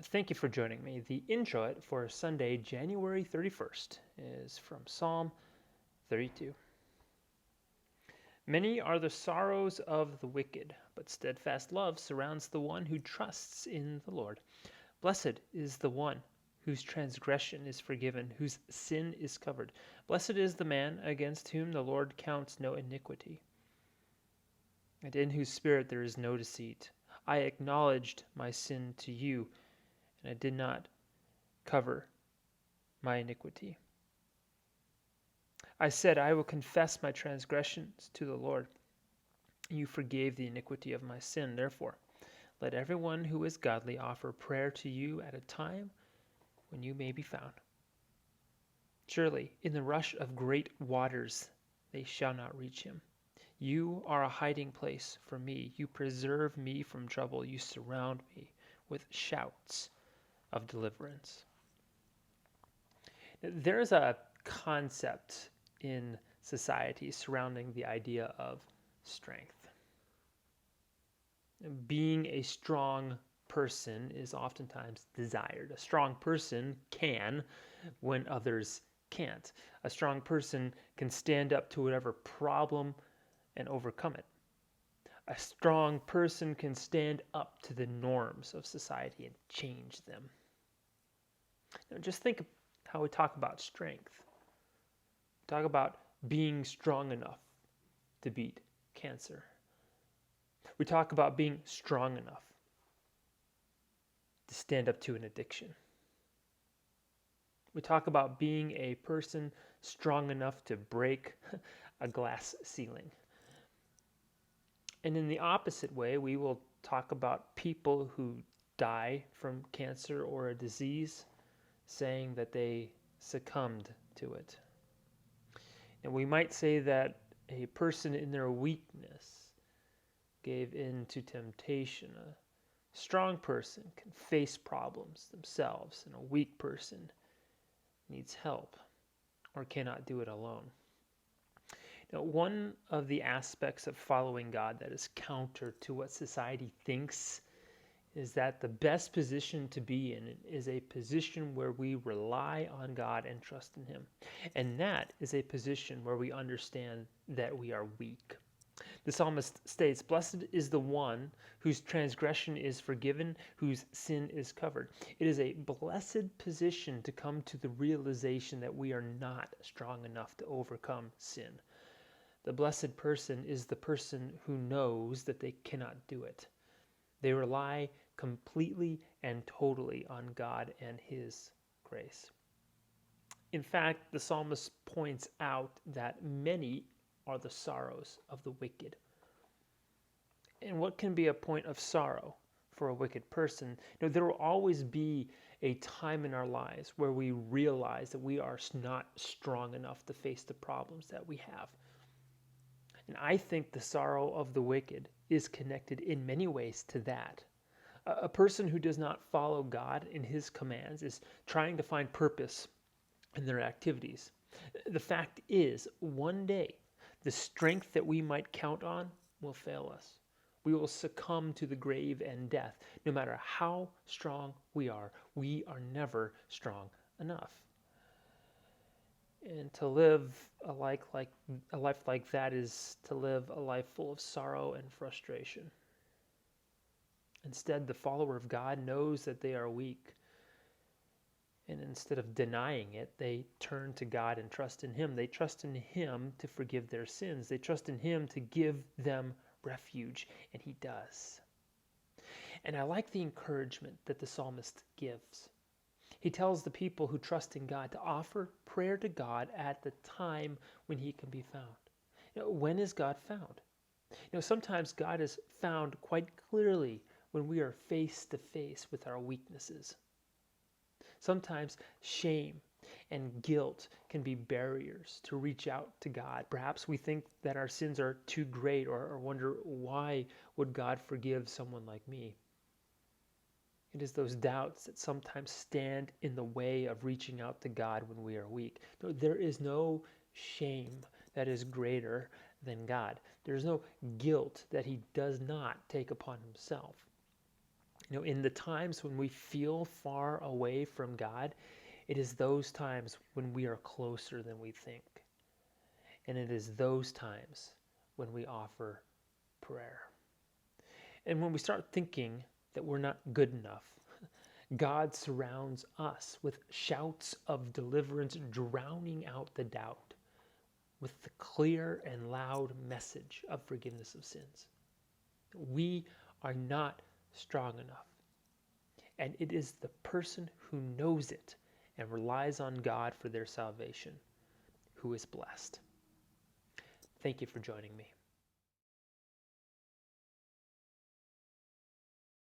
Thank you for joining me. The Introit for Sunday, January 31st is from Psalm 32. Many are the sorrows of the wicked, but steadfast love surrounds the one who trusts in the Lord. Blessed is the one whose transgression is forgiven, whose sin is covered. Blessed is the man against whom the Lord counts no iniquity, and in whose spirit there is no deceit. I acknowledged my sin to you, and I did not cover my iniquity. I said, I will confess my transgressions to the Lord. You forgave the iniquity of my sin. Therefore, let everyone who is godly offer prayer to you at a time when you may be found. Surely, in the rush of great waters, they shall not reach him. You are a hiding place for me. You preserve me from trouble. You surround me with shouts of deliverance. There is a concept in society surrounding the idea of strength. Being a strong person is oftentimes desired. A strong person can when others can't. A strong person can stand up to whatever problem and overcome it. A strong person can stand up to the norms of society and change them. Now, just think of how we talk about strength. Talk about being strong enough to beat cancer. We talk about being strong enough to stand up to an addiction. We talk about being a person strong enough to break a glass ceiling. And in the opposite way, we will talk about people who die from cancer or a disease, saying that they succumbed to it. And we might say that a person in their weakness gave in to temptation. A strong person can face problems themselves, and a weak person needs help or cannot do it alone. Now, one of the aspects of following God that is counter to what society thinks is that the best position to be in is a position where we rely on God and trust in Him. And that is a position where we understand that we are weak. The psalmist states, Blessed is the one whose transgression is forgiven, whose sin is covered. It is a blessed position to come to the realization that we are not strong enough to overcome sin. The blessed person is the person who knows that they cannot do it. They rely completely and totally on God and His grace. In fact, the psalmist points out that many are the sorrows of the wicked. And what can be a point of sorrow for a wicked person? There will always be a time in our lives where we realize that we are not strong enough to face the problems that we have. And I think the sorrow of the wicked is connected in many ways to that. A person who does not follow God in His commands is trying to find purpose in their activities. The fact is, one day, the strength that we might count on will fail us. We will succumb to the grave and death. No matter how strong we are never strong enough. And to live a life like that is to live a life full of sorrow and frustration. Instead, the follower of God knows that they are weak. And instead of denying it, they turn to God and trust in Him. They trust in Him to forgive their sins. They trust in Him to give them refuge, and He does. And I like the encouragement that the psalmist gives. He tells the people who trust in God to offer prayer to God at the time when He can be found. When is God found? Sometimes God is found quite clearly when we are face to face with our weaknesses. Sometimes shame and guilt can be barriers to reach out to God. Perhaps we think that our sins are too great or wonder, why would God forgive someone like me? It is those doubts that sometimes stand in the way of reaching out to God when we are weak. There is no shame that is greater than God. There is no guilt that He does not take upon Himself. In the times when we feel far away from God, it is those times when we are closer than we think. And it is those times when we offer prayer. And when we start thinking that we're not good enough, God surrounds us with shouts of deliverance, drowning out the doubt with the clear and loud message of forgiveness of sins. We are not strong enough. And it is the person who knows it and relies on God for their salvation who is blessed. Thank you for joining me.